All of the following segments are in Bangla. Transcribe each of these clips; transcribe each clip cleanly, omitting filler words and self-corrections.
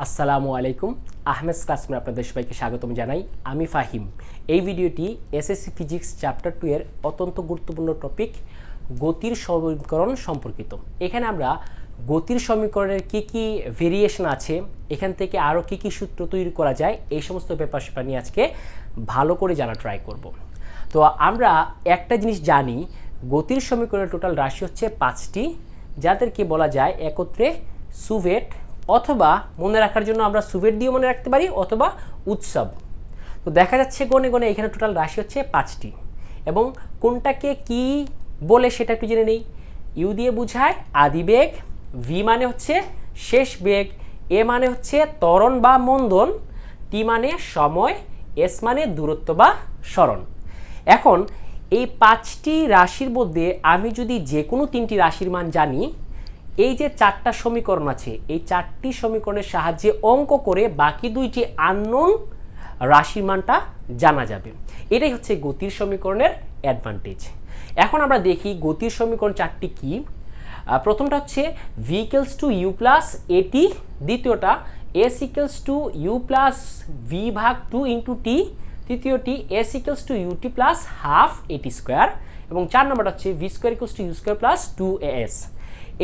আসসালামু আলাইকুম। আহমেদ ক্লাসরুমে আপনাদের সবাইকে স্বাগতম জানাই। আমি ফাহিম। এই ভিডিওটি এসএসসি ফিজিক্স চ্যাপ্টার 2 এর অত্যন্ত গুরুত্বপূর্ণ টপিক গতির সমীকরণ সম্পর্কিত। এখানে আমরা গতির সমীকরণের কি কি ভেরিয়েশন আছে, এখান থেকে আরও কি কি সূত্র তৈরি করা যায়, এই সমস্ত ব্যাপার নিয়ে আজকে ভালো করে জানা ট্রাই করব। তো আমরা একটা জিনিস জানি, গতির সমীকরণের টোটাল রাশি হচ্ছে 5টি, যাদেরকে বলা যায় একত্রে সুভেট, অথবা মনে রাখার জন্য আমরা সুভেট দিয়ে মনে রাখতে পারি, অথবা উৎসব। তো দেখা যাচ্ছে গণে গণে এখানে টোটাল রাশি হচ্ছে 5টি, এবং কোনটাকে কি বলে সেটা একটু জেনে নেই। ইউ দিয়ে বোঝায় আদিবেগ, ভি মানে হচ্ছে শেষ বেগ, এ মানে হচ্ছে ত্বরণ বা মন্দন, টি মানে সময়, এস মানে দূরত্ব বা সরণ। এখন এই 5টি রাশির মধ্যে আমি যদি যে কোনো 3টি রাশির মান জানি, এই যে 4টা সমীকরণ আছে, এই 4টি সমীকরণের সাহায্যে অঙ্ক করে বাকি 2টি আননোন রাশির মানটা জানা যাবে। এটাই হচ্ছে গতির সমীকরণের অ্যাডভান্টেজ। এখন আমরা দেখি গতির সমীকরণ 4টি কি। প্রথমটা হচ্ছে V equals to U plus at, দ্বিতীয়টা S equals to U plus V ভাগ 2 ইন্টু টি, তৃতীয়টি S equals to ut plus half at square, এবং 4 নম্বরটা হচ্ছে V square equals to you square plus 2as।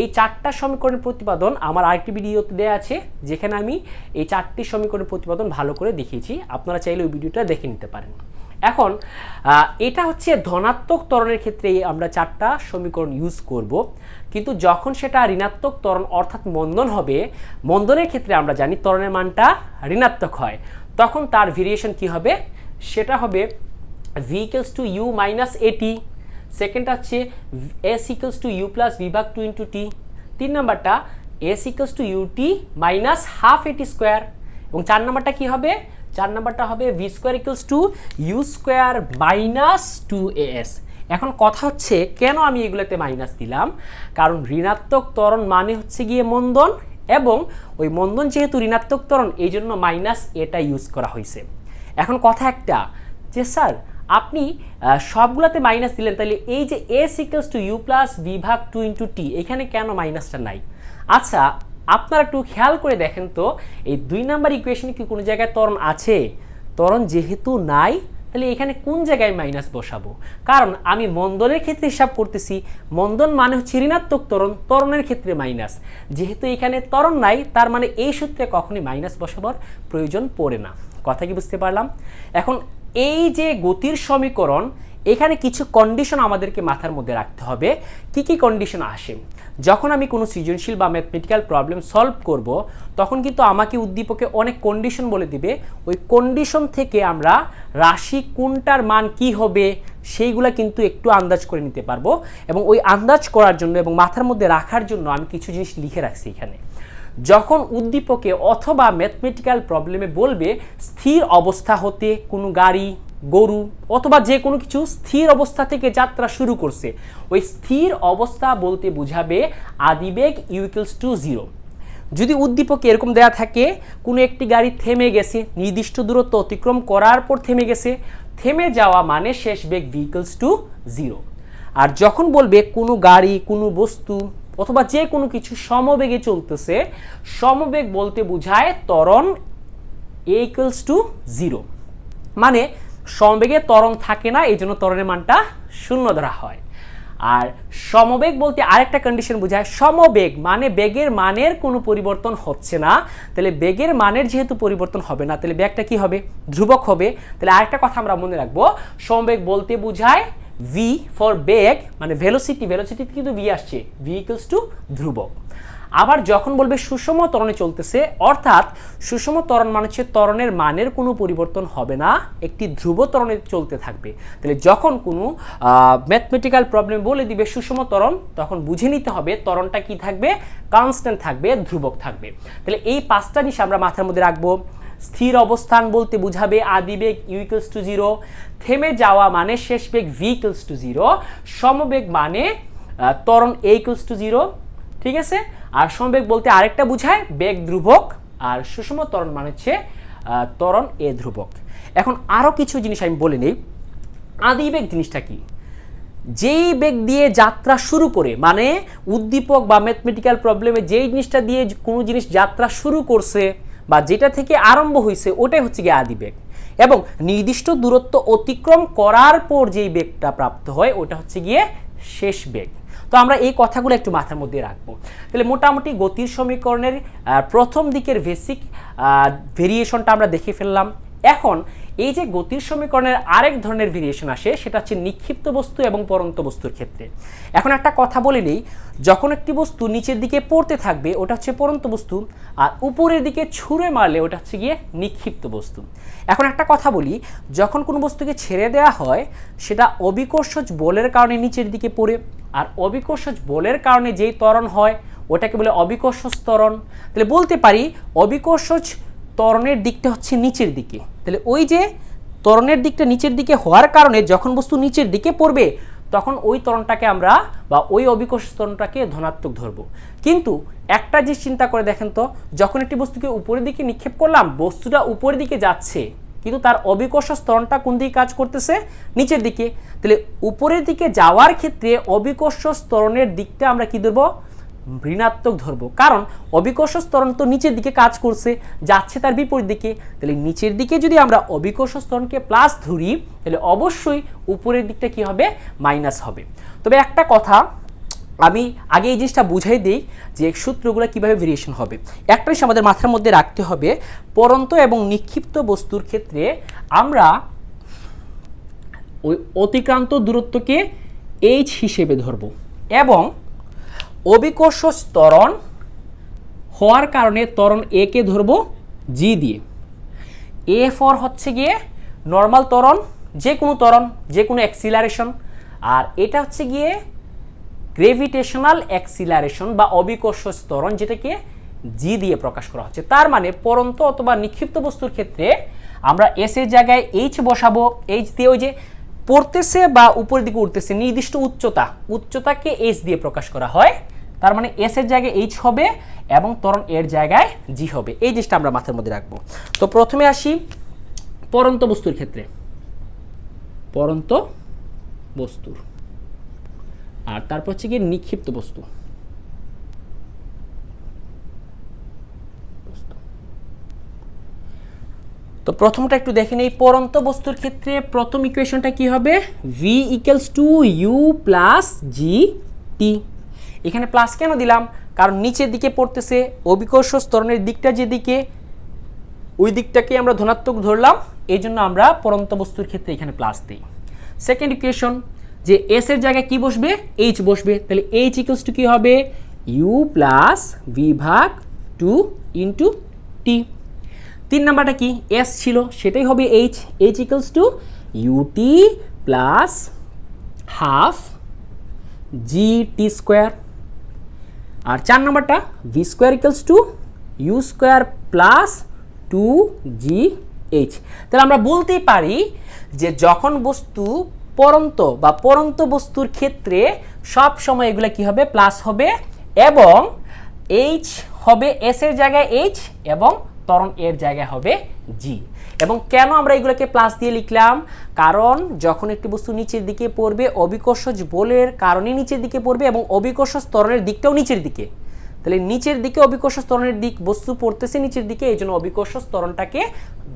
এই 4টা সমীকরণের প্রতিপাদন আমার আরেকটি ভিডিওতে দেওয়া আছে, যেখানে আমি এই 4টি সমীকরণের প্রতিপাদন ভালো করে দেখিয়েছি, আপনারা চাইলে ওই ভিডিওটা দেখে নিতে পারেন। এখন এটা হচ্ছে ধনাত্মক ত্বরণের ক্ষেত্রে আমরা 4টা সমীকরণ ইউজ করব, কিন্তু যখন সেটা ঋণাত্মক ত্বরণ অর্থাৎ মন্দন হবে, মন্দনের ক্ষেত্রে আমরা জানি ত্বরণের মানটা ঋণাত্মক হয়, তখন তার ভেরিয়েশন কি হবে, সেটা হবে V equals to U minus at, সেকেন্ডটা হচ্ছে S equals to U plus V ভাগ 2 ইন্টু টি, 3 নাম্বারটা S equals to ut minus half at square, এবং 4 নাম্বারটা কি হবে, 4 নাম্বারটা হবে V square equals to you square minus 2as। এখন কথা হচ্ছে কেন আমি এগুলোতে মাইনাস দিলাম, কারণ ঋণাত্মক ত্বরণ মানে হচ্ছে গিয়ে মন্দন, এবং ওই মন্দন যেহেতু ঋণাত্মক ত্বরণ, এই জন্য মাইনাস এটা ইউজ করা হয়েছে। এখন কথা একটা যে স্যার আপনি সবগুলোতে মাইনাস দিলেন, তাহলে এই যে S equals to U plus V ভাগ 2 ইন্টু টি, এখানে কেন মাইনাসটা নাই? আচ্ছা, আপনারা একটু খেয়াল করে দেখেন তো, এই 2 নাম্বার ইকুয়েশনে কি কোনো জায়গায় ত্বরণ আছে? ত্বরণ যেহেতু নাই, তাহলে এখানে কোন জায়গায় মাইনাস বসাবো? কারণ আমি মন্দনের ক্ষেত্রে হিসাব করতেছি, মন্দন মানে হচ্ছে ঋণাত্মক ত্বরণ, ত্বরণের ক্ষেত্রে মাইনাস। যেহেতু এখানে ত্বরণ নাই, তার মানে এই সূত্রে কখনোই মাইনাস বসাবার প্রয়োজন পড়ে না। কথা কি বুঝতে পারলাম? এখন এই যে গতির সমীকরণ, এখানে কিছু কন্ডিশন আমাদেরকে মাথার মধ্যে রাখতে হবে। কি কি কন্ডিশন আসে? যখন আমি কোনো সৃজনশীল বা ম্যাথমেটিক্যাল প্রবলেম সলভ করব, তখন কিন্তু আমাকে উদ্দীপকে অনেক কন্ডিশন বলে দিবে। ওই কন্ডিশন থেকে আমরা রাশি কোনটার মান কি হবে সেইগুলা কিন্তু একটু আন্দাজ করে নিতে পারবো, এবং ওই আন্দাজ করার জন্য এবং মাথার মধ্যে রাখার জন্য আমি কিছু জিনিস লিখে রাখছি এখানে। যখন উদ্দীপকে অথবা ম্যাথমেটিক্যাল প্রবলেমে বলবে স্থির অবস্থা হতে কোনো গাড়ি, গরু অথবা যে কোনো কিছু স্থির অবস্থা থেকে যাত্রা শুরু করছে, ওই স্থির অবস্থা বলতে বোঝাবে আদিবেগ ইউ ইকুয়ালস টু 0। যদি উদ্দীপকে এরকম দেয়া থাকে কোনো একটি গাড়ি থেমে গেছে, নির্দিষ্ট দূরত্ব অতিক্রম করার পর থেমে গেছে, থেমে যাওয়া মানে শেষ বেগ ভি ইকুয়ালস টু 0। আর যখন বলবে কোনো গাড়ি, কোনো বস্তু অথবা যে কোনো কিছু সমবেগে চলতেছে, সমবেগ বলতে বোঝায় ত্বরণ এ ইকুয়ালস টু 0, মানে সমবেগে ত্বরণ থাকে না, এই জন্য ত্বরণের মানটা 0 ধরা হয়। আর সমবেগ বলতে আরেকটা কন্ডিশন বোঝায়, সমবেগ মানে বেগের মানের কোনো পরিবর্তন হচ্ছে না, তাহলে বেগের মানের যেহেতু পরিবর্তন হবে না, তাহলে বেগটা কি হবে, ধ্রুবক হবে। তাহলে আরেকটা কথা আমরা মনে রাখবো, সমবেগ বলতে বোঝায় ভি ফর বেগ, মানে ভেলোসিটি, ভেলোসিটিতে কিন্তু ভি আসছে, ভি ইকুয়ালস টু ধ্রুবক। আবার যখন বলবে সুষম ত্বরণে চলতেছে, অর্থাৎ সুষম ত্বরণ মানে হচ্ছে ত্বরণের মানের কোনো পরিবর্তন হবে না, একটি ধ্রুব ত্বরণে চলতে থাকবে। তাহলে যখন কোনো ম্যাথমেটিক্যাল প্রবলেম বলে দিবে সুষম ত্বরণ, তখন বুঝে নিতে হবে ত্বরণটা কি থাকবে, কনস্ট্যান্ট থাকবে, ধ্রুবক থাকবে। তাহলে এই 5টা জিনিস আমরা মাথার মধ্যে রাখবো। স্থির অবস্থান বলতে বুঝাবে আদিবেগ ইউ ইকুয়ালস টু 0, থেমে যাওয়া মানে শেষ বেগ ভি ইকুয়ালস টু 0, সমবেগ মানে ত্বরণ এ ইকুয়ালস টু 0, ঠিক আছে। আর সমবেগ বলতে আরেকটা বুঝায় বেগ ধ্রুবক, আর সুষম ত্বরণ মানে হচ্ছে ত্বরণ এ ধ্রুবক। এখন আরও কিছু জিনিস আমি বলে নেই। আদিবেগ জিনিসটা কি? যেই বেগ দিয়ে যাত্রা শুরু করে, মানে উদ্দীপক বা ম্যাথমেটিক্যাল প্রবলেমে যেই জিনিসটা দিয়ে কোনো জিনিস যাত্রা শুরু করছে বা যেটা থেকে আরম্ভ হয়েছে ওটাই হচ্ছে গিয়ে আদি বেগ, এবং নির্দিষ্ট দূরত্ব অতিক্রম করার পর যেই বেগটা প্রাপ্ত হয় ওটা হচ্ছে গিয়ে শেষ বেগ। তো আমরা এই কথাগুলো একটু মাথার মধ্যে রাখবো। তাহলে মোটামুটি গতির সমীকরণের প্রথম দিকের বেসিক ভেরিয়েশনটা আমরা দেখে ফেললাম। এখন এই যে গতির সমীকরণের আরেক ধরনের ভেরিয়েশন আসে, সেটা হচ্ছে নিক্ষিপ্ত বস্তু এবং পড়ন্ত বস্তুর ক্ষেত্রে। এখন একটা কথা বলে নেই, যখন একটি বস্তু নিচের দিকে পড়তে থাকবে ওটা হচ্ছে পড়ন্ত বস্তু, আর উপরের দিকে ছুঁড়ে মারলে ওটা হচ্ছে গিয়ে নিক্ষিপ্ত বস্তু। এখন একটা কথা বলি, যখন কোনো বস্তুকে ছেড়ে দেওয়া হয় সেটা অবিকর্ষজ বলের কারণে নিচের দিকে পড়ে, আর অবিকর্ষজ বলের কারণে যেই ত্বরণ হয় ওটাকে বলে অবিকর্ষজ ত্বরণ। তাহলে বলতে পারি অবিকর্ষজ ত্বরণের দিকটা হচ্ছে নিচের দিকে। তাহলে ওই যে ত্বরণের দিকটা নিচের দিকে হওয়ার কারণে যখন বস্তু নিচের দিকে পড়বে তখন ওই ত্বরণটাকে আমরা বা ওই অবিকর্ষজ ত্বরণটাকে ধনাত্মক ধরব। কিন্তু একটা জিনিস চিন্তা করে দেখেন তো, যখন একটি বস্তুকে উপরের দিকে নিক্ষেপ করলাম, বস্তুটা উপরের দিকে যাচ্ছে কিন্তু তার অবিকর্ষজ ত্বরণটা কোন দিকে কাজ করতেছে? নিচের দিকে। তাহলে উপরের দিকে যাওয়ার ক্ষেত্রে অবিকর্ষজ ত্বরণের দিকটা আমরা কি ধরবো? ঋণাত্মক ধরবো, কারণ অবিকর্ষজ ত্বরণ তো নিচের দিকে কাজ করছে, যাচ্ছে তার বিপরীত দিকে। তাহলে নিচের দিকে যদি আমরা অবিকর্ষজ ত্বরণকে প্লাস ধরি তাহলে অবশ্যই উপরের দিকটা কি হবে? মাইনাস হবে। তবে একটা কথা আমি আগে এই জিনিসটা বুঝাই দিই যে সূত্রগুলো কিভাবে ভেরিয়েশন হবে। একটা জিনিস আমাদের মাথার মধ্যে রাখতে হবে, পড়ন্ত এবং নিক্ষিপ্ত বস্তুর ক্ষেত্রে আমরা ওই অতিক্রান্ত দূরত্বকে h হিসেবে ধরব, এবং অবিকর্ষজ ত্বরণ হওয়ার কারণে ত্বরণ a কে ধরব g দিয়ে। a ফর হচ্ছে গিয়ে নর্মাল ত্বরণ, যে কোনো অ্যাক্সিলারেশন, আর এটা হচ্ছে গিয়ে গ্রেভিটেশনাল অ্যাক্সিলারেশন বা অবিকর্ষজ ত্বরণ, যেটাকে g দিয়ে প্রকাশ করা হচ্ছে। তার মানে পড়ন্ত অথবা নিক্ষিপ্ত বস্তুর ক্ষেত্রে আমরা s এর জায়গায় h বসাবো। h দিয়ে ওই যে পড়তেছে বা উপরের দিকে উঠতেছে নির্দিষ্ট উচ্চতাকে h দিয়ে প্রকাশ করা হয়। তার মানে s এর জায়গায় h হবে এবং ত্বরণ এর জায়গায় g হবে। এই জিনিসটা আমরা মাথার মধ্যে রাখবো। তো প্রথমে আসি পড়ন্ত বস্তুর ক্ষেত্রে, পড়ন্ত বস্তুর, আর তারপর হচ্ছে কি নিক্ষিপ্ত বস্তু। তো প্রথমটা একটু দেখেন, এই পড়ন্ত বস্তুর ক্ষেত্রে প্রথম ইকুয়েশনটা কি হবে? v = u + gt। এখানে প্লাস কেন দিলাম? কারণ নিচের দিকে পড়তেছে, অবিকর্ষজ ত্বরণের দিকটা যেদিকে ওই দিকটাকে আমরা ধনাত্মক ধরলাম, এই জন্য আমরা পড়ন্ত বস্তুর ক্ষেত্রে এখানে প্লাস দিই। সেকেন্ড ইকুয়েশন, যে s এর জায়গায় কি বসবে? h বসবে। তাহলে h = কি হবে? u + v/2 * t। 3 নাম্বারটা কি? s ছিল, সেটাই হবে h। h = ut + ½ gt²। আর 4 নাম্বারটা v² = u² + 2gh। তাহলে আমরা বলতেই পারি যে যখন বস্তু পড়ন্ত বস্তুর ক্ষেত্রে সব সময় এগুলা কি হবে? প্লাস হবে, এবং h হবে s এর জায়গায় h এবং ত্বরণ এর জায়গায় হবে g। এবং কেন আমরা এগুলোকে প্লাস দিয়ে লিখলাম? কারণ যখন একটি বস্তু নিচের দিকে পড়বে অবিকর্ষজ বলের কারণে নিচের দিকে পড়বে এবং অবিকর্ষজ ত্বরণের দিকটাও নিচের দিকে। তাহলে নিচের দিকে অবিকর্ষজ ত্বরণের দিক, বস্তু পড়তেছে নিচের দিকে, এই জন্য অবিকর্ষজ ত্বরণটাকে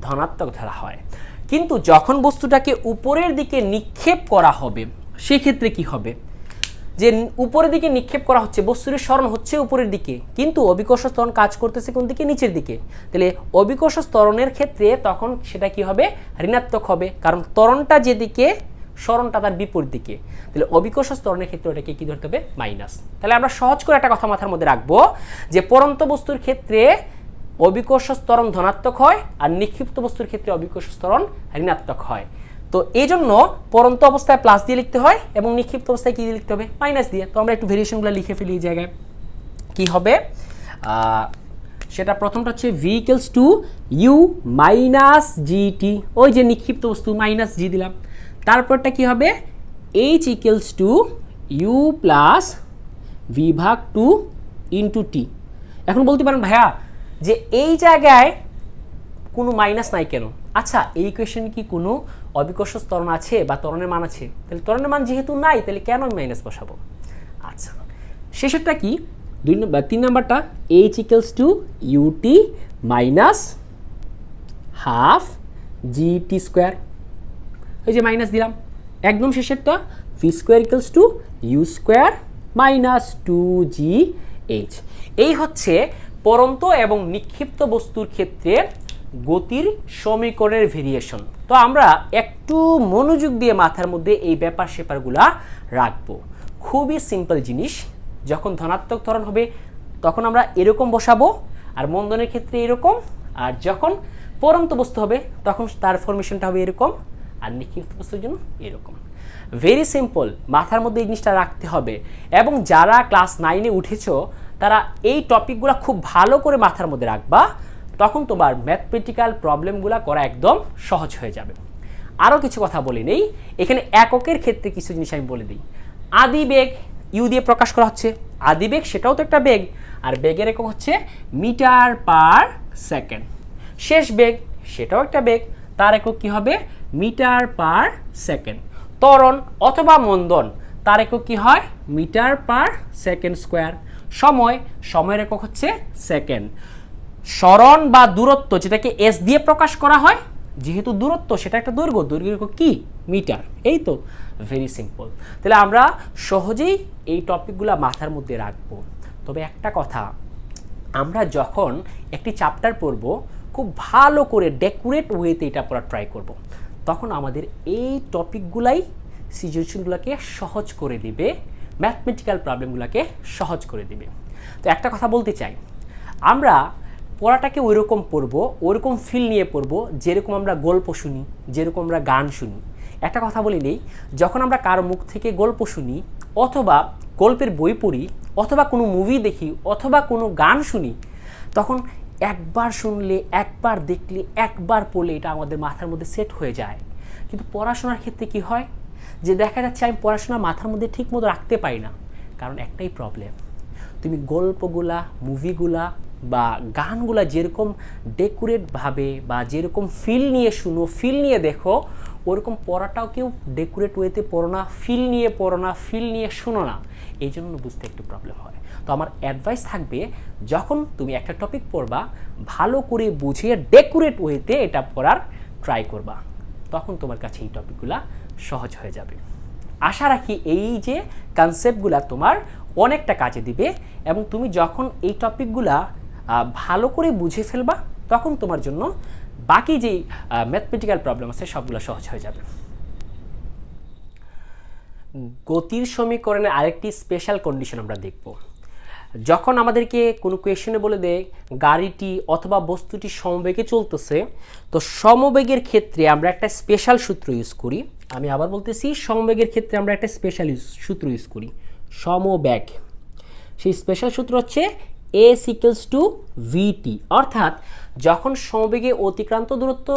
ধনাত্মক ধরা হয়। কিন্তু যখন বস্তুটাকে উপরের দিকে নিক্ষেপ করা হবে সেক্ষেত্রে কি হবে? যে উপরের দিকে নিক্ষেপ করা হচ্ছে, বস্তুর সরণ হচ্ছে উপরের দিকে, কিন্তু অবিকর্ষজ ত্বরণ কাজ করতেছে কোন দিকে? নিচের দিকে। তাহলে অবিকর্ষজ ত্বরণের ক্ষেত্রে তখন সেটা কি হবে? ঋণাত্মক হবে, কারণ ত্বরণটা যেদিকে সরণটা তার বিপরীত দিকে। তাহলে অবিকর্ষজ ত্বরণের ক্ষেত্রে ওটাকে কি ধরতে হবে? মাইনাস। তাহলে আমরা সহজ করে একটা কথা মাথার মধ্যে রাখবো যে পড়ন্ত বস্তুর ক্ষেত্রে অবিকর্ষজ ত্বরণ ধনাত্মক হয়, আর নিক্ষিপ্ত বস্তুর ক্ষেত্রে অবিকর্ষজ ত্বরণ ঋণাত্মক হয়। তো এই জন্য পড়ন্ত অবস্থায় প্লাস দিয়ে লিখতে হয় এবং নিক্ষিপ্ত অবস্থায় কি দিয়ে লিখতে হবে? মাইনাস দিয়ে। তো আমরা একটু ভেরিয়েশনগুলো লিখে ফেলি এই জায়গায়। কি হবে সেটা? প্রথমটা হচ্ছে v = u - gt, ওই যে নিক্ষিপ্ত বস্তু মাইনাস g দিলাম। তারপরটা কি হবে? h = u + v/2 * t। এখন বলতে পারেন ভাইয়া যে এই জায়গায় কোনো মাইনাস নাই কেন? আচ্ছা, এই ইকুয়েশনে কি কোনো অবিকর্ষজ ত্বরণ আছে বা ত্বরণের মান আছে? তাহলে ত্বরণের মান যেহেতু নাই তাহলে কেন আমি মাইনাস বসাবো? আচ্ছা, শেষেরটা কি? তিন নাম্বারটা H equals to ut minus half gt square, এই যে মাইনাস দিলাম। একদম শেষেরটা v square equals to you square minus two g H. এই হচ্ছে পরন্ত এবং নিক্ষিপ্ত বস্তুর ক্ষেত্রে গতির সমীকরণের ভেরিয়েশন। তো আমরা একটু মনোযোগ দিয়ে মাথার মধ্যে এই ব্যাপার স্যাপারগুলা রাখবো। খুবই সিম্পল জিনিস। যখন ধনাত্মক ত্বরণ হবে তখন আমরা এরকম বসাবো, আর মন্দনের ক্ষেত্রে এরকম, আর যখন পরন্ত বস্তু হবে তখন তার ফরমেশনটা হবে এরকম, আর নিক্ষিপ্ত বস্তুর জন্য এরকম। ভেরি সিম্পল, মাথার মধ্যে এই জিনিসটা রাখতে হবে। এবং যারা ক্লাস 9-এ উঠেছো তারা এই টপিকগুলো খুব ভালো করে মাথার মধ্যে রাখবা, তখন তোমার ম্যাথমেটিক্যাল প্রবলেমগুলো করা একদম সহজ হয়ে যাবে। আরও কিছু কথা বলে নেই, এখানে এককের ক্ষেত্রে কিছু জিনিস আমি বলে দিই। আদি বেগ ইউ দিয়ে প্রকাশ করা হচ্ছে, আদি বেগ সেটাও তো একটা বেগ, আর বেগের একক হচ্ছে মিটার পার সেকেন্ড। শেষ বেগ সেটাও একটা বেগ, তার একক কী হবে? Metre per second. ত্বরণ অথবা মন্দন তার একক কী হয়? Metre per second square. সময়ের একক হচ্ছে সেকেন্ড। সরণ বা দূরত্ব যেটাকে এস দিয়ে প্রকাশ করা হয়, যেহেতু দূরত্ব সেটা একটা দৈর্ঘ্য, দৈর্ঘ্যের একক কি? মিটার। এই তো, ভেরি সিম্পল। তাহলে আমরা সহজেই এই টপিকগুলো মাথার মধ্যে রাখবো। তবে একটা কথা, আমরা যখন একটি চ্যাপ্টার পড়ব খুব ভালো করে ডেকোরেট ওয়েতে এটা পড়া ট্রাই করব, তখন আমাদের এই টপিকগুলাই সিচুয়েশনগুলোকে সহজ করে দিবে, ম্যাথমেটিক্যাল প্রবলেমগুলোকে সহজ করে দিবে। তো একটা কথা বলতে চাই, আমরা পড়াটাকে ওইরকম পড়বো, ওইরকম ফিল নিয়ে পড়বো যেরকম আমরা গল্প শুনি, যেরকম আমরা গান শুনি। একটা কথা বলি নেই, যখন আমরা কারো মুখ থেকে গল্প শুনি অথবা গল্পের বই পড়ি অথবা কোনো মুভি দেখি অথবা কোনো গান শুনি, তখন একবার শুনলে, একবার দেখলে, একবার পড়লে এটা আমাদের মাথার মধ্যে সেট হয়ে যায়। কিন্তু পড়াশোনার ক্ষেত্রে কি হয়, যে দেখা যাচ্ছে আমি পড়াশোনা মাথার মধ্যে ঠিক মতো রাখতে পারি না। কারণ একটাই প্রবলেম, তুমি গল্পগুলা, মুভিগুলা বা গানগুলা যেরকম ডেকোরেটভাবে বা যেরকম ফিল নিয়ে শুনো, ফিল নিয়ে দেখো, ওরকম পড়াটাও কেউ ডেকোরেট ওয়েতে পড়ো না, ফিল নিয়ে পড়ো না, ফিল নিয়ে শোনো না। এই জন্য বুঝতে একটু প্রবলেম হয়। তো আমার অ্যাডভাইস থাকবে, যখন তুমি একটা টপিক পড়বা ভালো করে বুঝিয়ে ডেকোরেট ওয়েতে এটা পড়ার ট্রাই করবা, তখন তোমার কাছে এই টপিকগুলা সহজ হয়ে যাবে। আশা রাখি এই যে কনসেপ্টগুলা তোমার অনেকটা কাজে দিবে, এবং তুমি যখন এই টপিকগুলা ভালো করে বুঝে ফেলবা তখন তোমার জন্য বাকি যেই ম্যাথমেটিক্যাল প্রবলেম আছে সবগুলো সহজ হয়ে যাবে। গতির সমীকরণের আরেকটি স্পেশাল কন্ডিশন আমরা দেখব। যখন আমাদেরকে কোনো কোয়েশনে বলে দেয় গাড়িটি অথবা বস্তুটি সমবেগে চলতেছে, তো সমবেগের ক্ষেত্রে আমরা একটা স্পেশাল সূত্র ইউজ করি। আমি আবার বলতেছি, সমবেগের ক্ষেত্রে আমরা একটা স্পেশাল সূত্র ইউজ করি, সমবেগ। সেই স্পেশাল সূত্র হচ্ছে এস ইকুয়ালস টু ভিটি। অর্থাৎ যখন সমবেগে অতিক্রান্ত দূরত্ব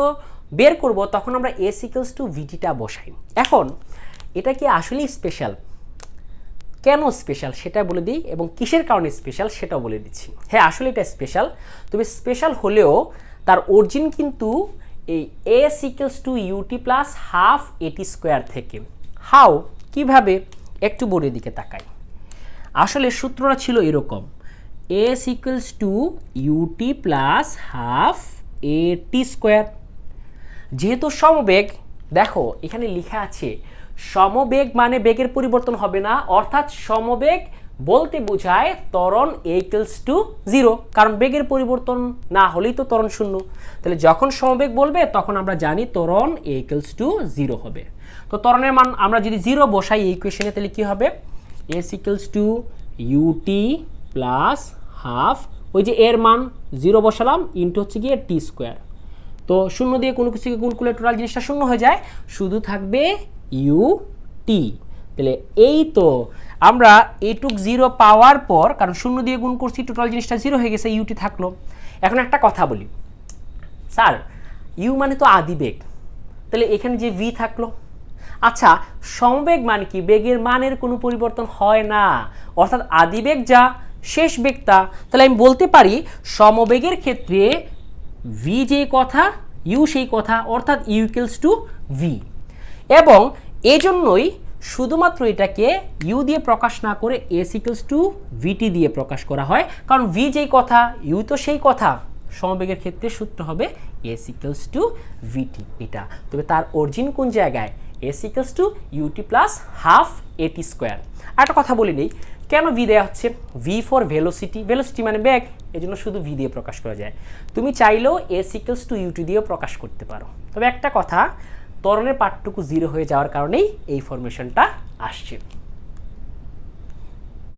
বের করব তখন আমরা এস ইকুয়ালস টু ভিটিটা বসাই। এখন এটা কি আসলেই স্পেশাল? কেন স্পেশাল সেটা বলে দিই, এবং কিসের কারণে স্পেশাল সেটাও বলে দিচ্ছি। হ্যাঁ, আসলে এটা স্পেশাল, তবে স্পেশাল হলেও তার অরিজিন কিন্তু এই S equals to ut plus half at square থেকে। হাউ, কিভাবে? একটু বোর্ডের দিকে তাকাই। আসলে সূত্রটা ছিল এরকম, S equals to ut plus half at square. যেহেতু সমবেগ, দেখো এখানে লেখা আছে সমবেগ মানে বেগের পরিবর্তন হবে না, অর্থাৎ সমবেগ বলতে বোঝায় ত্বরণ এ ইকুয়ালস টু 0, কারণ বেগের পরিবর্তন না হলেই তো ত্বরণ শূন্য। তাহলে যখন সমবেগ বলবে তখন আমরা জানি ত্বরণ এ ইকুয়ালস টু 0 হবে। তো ত্বরণের মান আমরা যদি 0 বসাই এই ইকুয়েশনে, তাহলে কি হবে? S equals to ut plus half, ওই যে এর মান 0 বসালাম, ইন্টু হচ্ছে গিয়ে টি স্কোয়ার। তো শূন্য দিয়ে কোনো কিছুকে গুণ করলে টোটাল জিনিসটা শূন্য হয়ে যায়, শুধু থাকবে ইউ টি। তাহলে এই তো আমরা এইটুক 0 পাওয়ার পর, কারণ শূন্য দিয়ে গুণ করছি টোটাল জিনিসটা 0 হয়ে গেছে, ইউটি থাকলো। এখন একটা কথা বলি, স্যার ইউ মানে তো আদিবেগ, তাহলে এখানে যে ভি থাকলো। আচ্ছা, সমবেগ মানে কি? বেগের মানের কোনো পরিবর্তন হয় না, অর্থাৎ আদিবেগ যা, শেষ বেগ তা। তাহলে আমি বলতে পারি সমবেগের ক্ষেত্রে ভি যে কথা, ইউ সেই কথা, অর্থাৎ ইউ ইকুয়ালস টু ভি। এবং এজন্যই শুধুমাত্র এটাকে ইউ দিয়ে প্রকাশ না করে এস ইকুয়ালস টু ভিটি দিয়ে প্রকাশ করা হয়, কারণ ভি যেই কথা ইউ তো সেই কথা। সমবেগের ক্ষেত্রে সূত্র হবে এস ইকুয়ালস টু ভিটি এটা। তবে তার অরিজিন কোন জায়গায়? S equals to ut plus half at square. আর একটা কথা বলি নেই, কেন ভি দেওয়া হচ্ছে? ভি ফর ভেলোসিটি, ভেলোসিটি মানে বেগ, এই জন্য শুধু ভি দিয়ে প্রকাশ করা যায়। তুমি চাইলেও এস ইকুয়ালস টু ইউটি দিয়েও প্রকাশ করতে পারো। তবে একটা কথা, ত্বরণের পার্টটুকু জিরো হয়ে যাওয়ার কারণেই এই ফরমেশনটা আসছে।